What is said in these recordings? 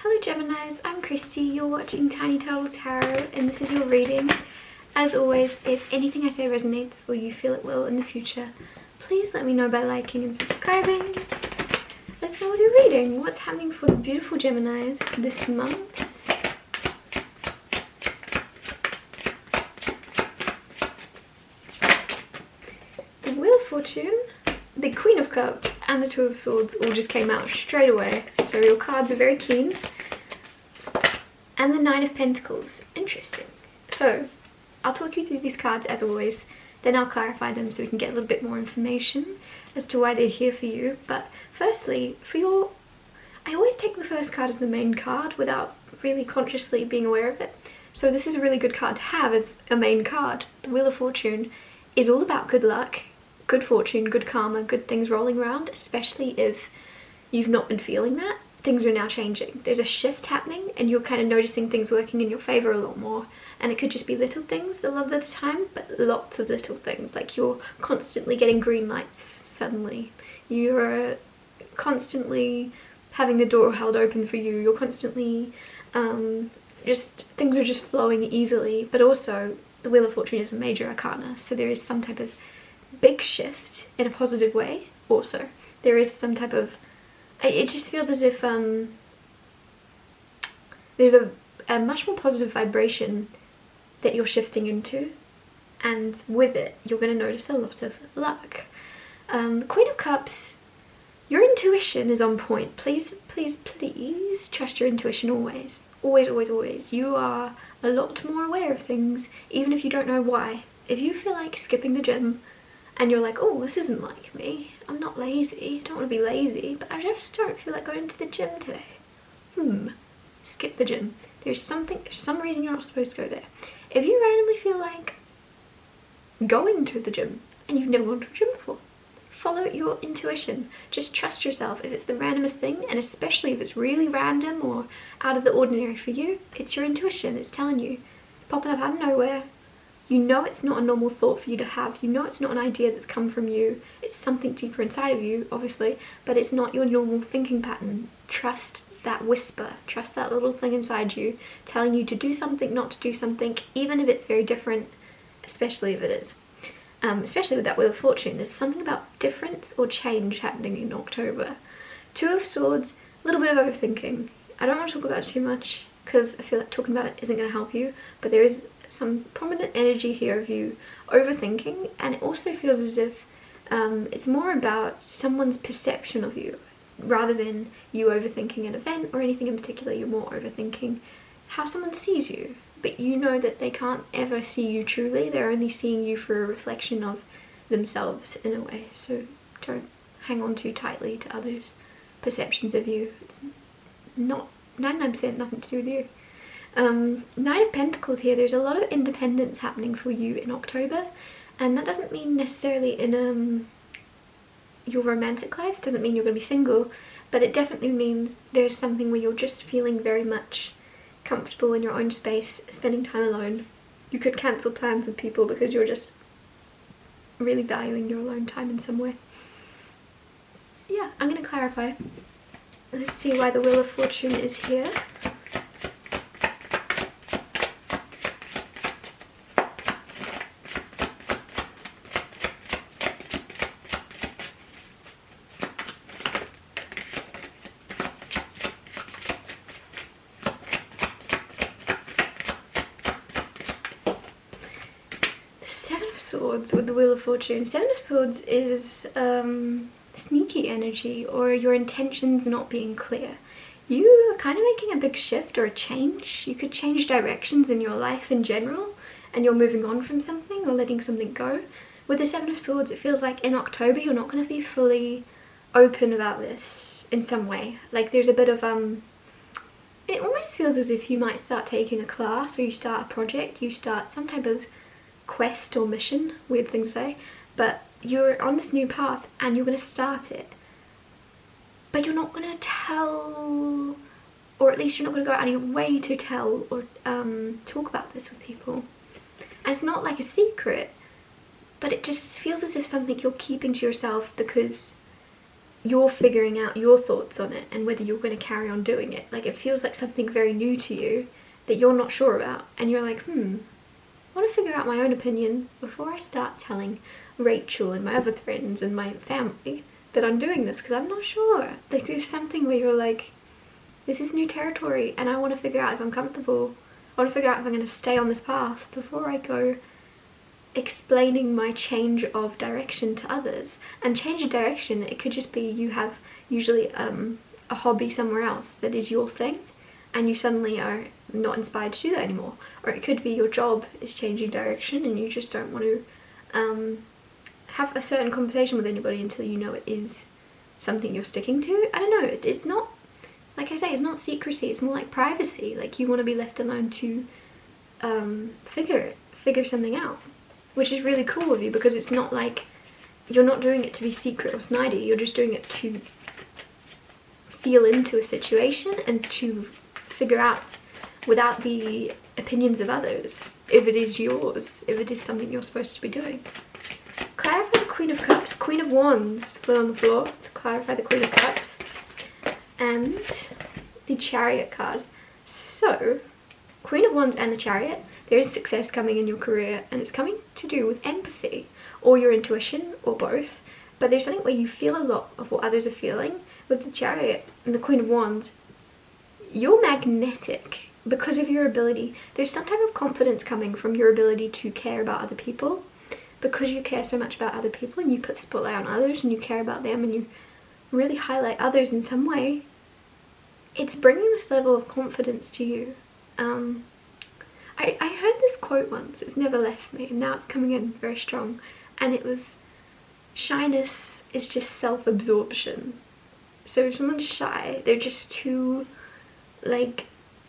Hello Geminis, I'm Christy, you're watching Tiny Turtle Tarot and this is your reading. As always, if anything I say resonates or you feel it will in the future, please let me know by liking and subscribing. Let's go with your reading. What's happening for the beautiful Geminis this month? The Wheel of Fortune, the Queen of Cups and the Two of Swords all just came out straight away, so your cards are very keen. And the Nine of Pentacles. Interesting. So I'll talk you through these cards as always, then I'll clarify them so we can get a little bit more information as to why they're here for you. But firstly, I always take the first card as the main card without really consciously being aware of it. So this is a really good card to have as a main card. The Wheel of Fortune is all about good luck, good fortune, good karma, good things rolling around, especially if you've not been feeling that. Things are now changing. There's a shift happening and you're kind of noticing things working in your favor a lot more. And it could just be little things a lot of the time, but lots of little things. Like you're constantly getting green lights suddenly. You're constantly having the door held open for you. You're constantly, things are just flowing easily. But also, the Wheel of Fortune is a major arcana. So there is some type of big shift in a positive way also. There is some type of, it just feels as if there's a much more positive vibration that you're shifting into, and with it you're going to notice a lot of luck. The Queen of Cups, your intuition is on point. Please, please, please trust your intuition always. Always, always, always. You are a lot more aware of things, even if you don't know why. If you feel like skipping the gym, and you're like, oh, this isn't like me, I'm not lazy, I don't want to be lazy, but I just don't feel like going to the gym today. Skip the gym. There's some reason you're not supposed to go there. If you randomly feel like going to the gym, and you've never gone to a gym before, follow your intuition. Just trust yourself. If it's the randomest thing, and especially if it's really random or out of the ordinary for you, it's your intuition, it's telling you. Popping up out of nowhere. You know it's not a normal thought for you to have. You know it's not an idea that's come from you. It's something deeper inside of you, obviously, but it's not your normal thinking pattern. Trust that whisper. Trust that little thing inside you telling you to do something, not to do something, even if it's very different, especially if it is. Especially with that Wheel of Fortune, there's something about difference or change happening in October. Two of Swords, a little bit of overthinking. I don't want to talk about it too much because I feel like talking about it isn't going to help you, but there is some prominent energy here of you overthinking, and it also feels as if it's more about someone's perception of you rather than you overthinking an event or anything in particular. You're more overthinking how someone sees you, but you know that they can't ever see you truly. They're only seeing you for a reflection of themselves in a way, so don't hang on too tightly to others' perceptions of you. It's not 99% nothing to do with you. Nine of Pentacles here, there's a lot of independence happening for you in October, and that doesn't mean necessarily in your romantic life. It doesn't mean you're going to be single, but it definitely means there's something where you're just feeling very much comfortable in your own space, spending time alone. You could cancel plans with people because you're just really valuing your alone time in some way. Yeah, I'm going to clarify. Let's see why the Wheel of Fortune is here. Swords with the Wheel of Fortune. Seven of Swords is sneaky energy, or your intentions not being clear. You are kind of making a big shift or a change. You could change directions in your life in general, and you're moving on from something or letting something go. With the Seven of Swords, it feels like in October you're not going to be fully open about this in some way. Like there's a bit of it almost feels as if you might start taking a class, or you start a project, you start some type of quest or mission, weird thing to say, but you're on this new path and you're going to start it, but you're not going to tell, or at least you're not going to go out of your way to tell or talk about this with people. And it's not like a secret, but it just feels as if something you're keeping to yourself because you're figuring out your thoughts on it and whether you're going to carry on doing it. Like, it feels like something very new to you that you're not sure about, and you're like, I want to figure out my own opinion before I start telling Rachel and my other friends and my family that I'm doing this, because I'm not sure. Like, there's something where you're like, this is new territory and I want to figure out if I'm comfortable. I want to figure out if I'm going to stay on this path before I go explaining my change of direction to others. And change of direction, it could just be you have usually a hobby somewhere else that is your thing, and you suddenly are not inspired to do that anymore. Or it could be your job is changing direction and you just don't want to have a certain conversation with anybody until you know it is something you're sticking to. I don't know, it's not, like I say, it's not secrecy, it's more like privacy. Like, you want to be left alone to figure something out, which is really cool of you, because it's not like you're not doing it to be secret or snidey, you're just doing it to feel into a situation and to figure out without the opinions of others if it is yours, if it is something you're supposed to be doing. Clarify the Queen of Cups. Queen of Wands flew on the floor to clarify the Queen of Cups. And the Chariot card. So, Queen of Wands and the Chariot, there is success coming in your career, and it's coming to do with empathy or your intuition or both. But there's something where you feel a lot of what others are feeling. With the Chariot and the Queen of Wands, you're magnetic because of your ability. There's some type of confidence coming from your ability to care about other people, because you care so much about other people and you put the spotlight on others and you care about them and you really highlight others in some way. It's bringing this level of confidence to you. I heard this quote once, it's never left me, and now it's coming in very strong, and it was, shyness is just self-absorption. So if someone's shy, they're just too, like,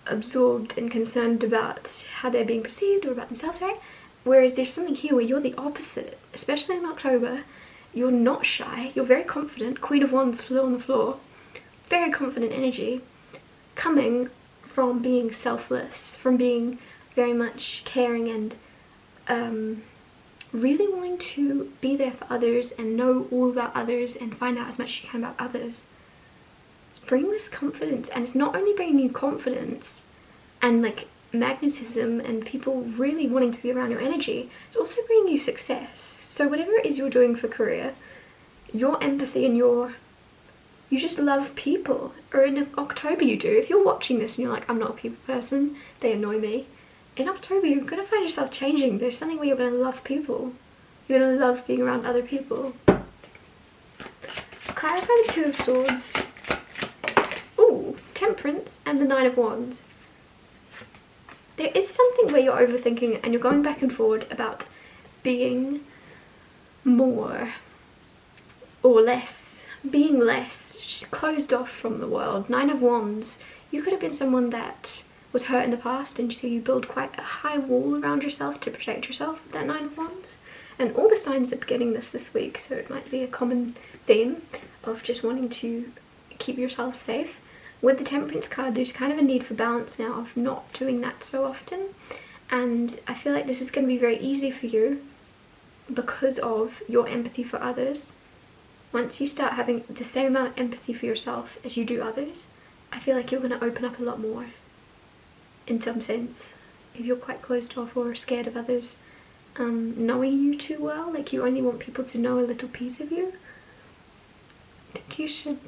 absorbed and concerned about how they're being perceived or about themselves, right? Whereas there's something here where you're the opposite, especially in October. You're not shy, you're very confident. Queen of Wands flew on the floor. Very confident energy coming from being selfless, from being very much caring and really wanting to be there for others and know all about others and find out as much as you can about others. It's bringing this confidence, and it's not only bringing you confidence and like magnetism and people really wanting to be around your energy, it's also bringing you success. So whatever it is you're doing for career, your empathy and you just love people. Or in October you do. If you're watching this and you're like, I'm not a people person, they annoy me. In October you're going to find yourself changing. There's something where you're going to love people. You're going to love being around other people. Clarify the Two of Swords. Ooh, Temperance and the Nine of Wands. There is something where you're overthinking and you're going back and forward about being more or less, being less, just closed off from the world. Nine of Wands, you could have been someone that was hurt in the past, and so you build quite a high wall around yourself to protect yourself with that Nine of Wands. And all the signs are getting this week, so it might be a common theme of just wanting to keep yourself safe. With the Temperance card, there's kind of a need for balance now of not doing that so often, and I feel like this is going to be very easy for you because of your empathy for others. Once you start having the same amount of empathy for yourself as you do others, I feel like you're going to open up a lot more in some sense. If you're quite closed off or scared of others knowing you too well, like you only want people to know a little piece of you, I think you should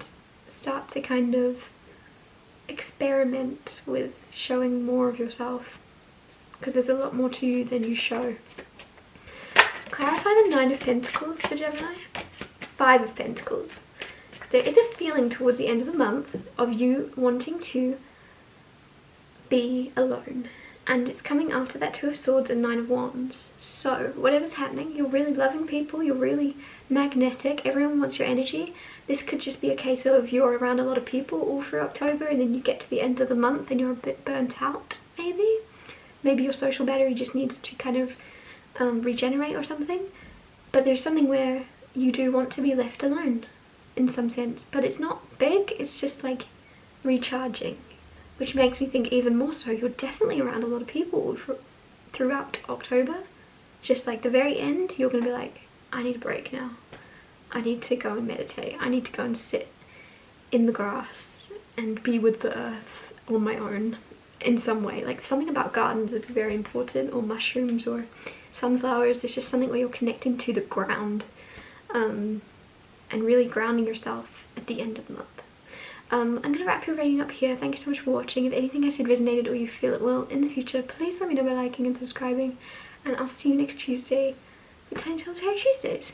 start to kind of experiment with showing more of yourself, because there's a lot more to you than you show. Clarify the Nine of Pentacles for Gemini. Five of Pentacles. There is a feeling towards the end of the month of you wanting to be alone, and it's coming after that Two of Swords and Nine of Wands. So whatever's happening, you're really loving people, you're really magnetic, everyone wants your energy. This could just be a case of you're around a lot of people all through October, and then you get to the end of the month and you're a bit burnt out, maybe. Maybe your social battery just needs to kind of regenerate or something. But there's something where you do want to be left alone in some sense, but it's not big, it's just like recharging, which makes me think even more so you're definitely around a lot of people throughout October. Just like the very end, you're gonna be like, I need a break now. I need to go and meditate. I need to go and sit in the grass and be with the earth on my own in some way. Like, something about gardens is very important, or mushrooms or sunflowers. It's just something where you're connecting to the ground, and really grounding yourself at the end of the month. I'm gonna wrap your reading up here. Thank you so much for watching. If anything I said resonated or you feel it will in the future, please let me know by liking and subscribing, and I'll see you next Tuesday with Tiny Tales Tarot Tuesdays.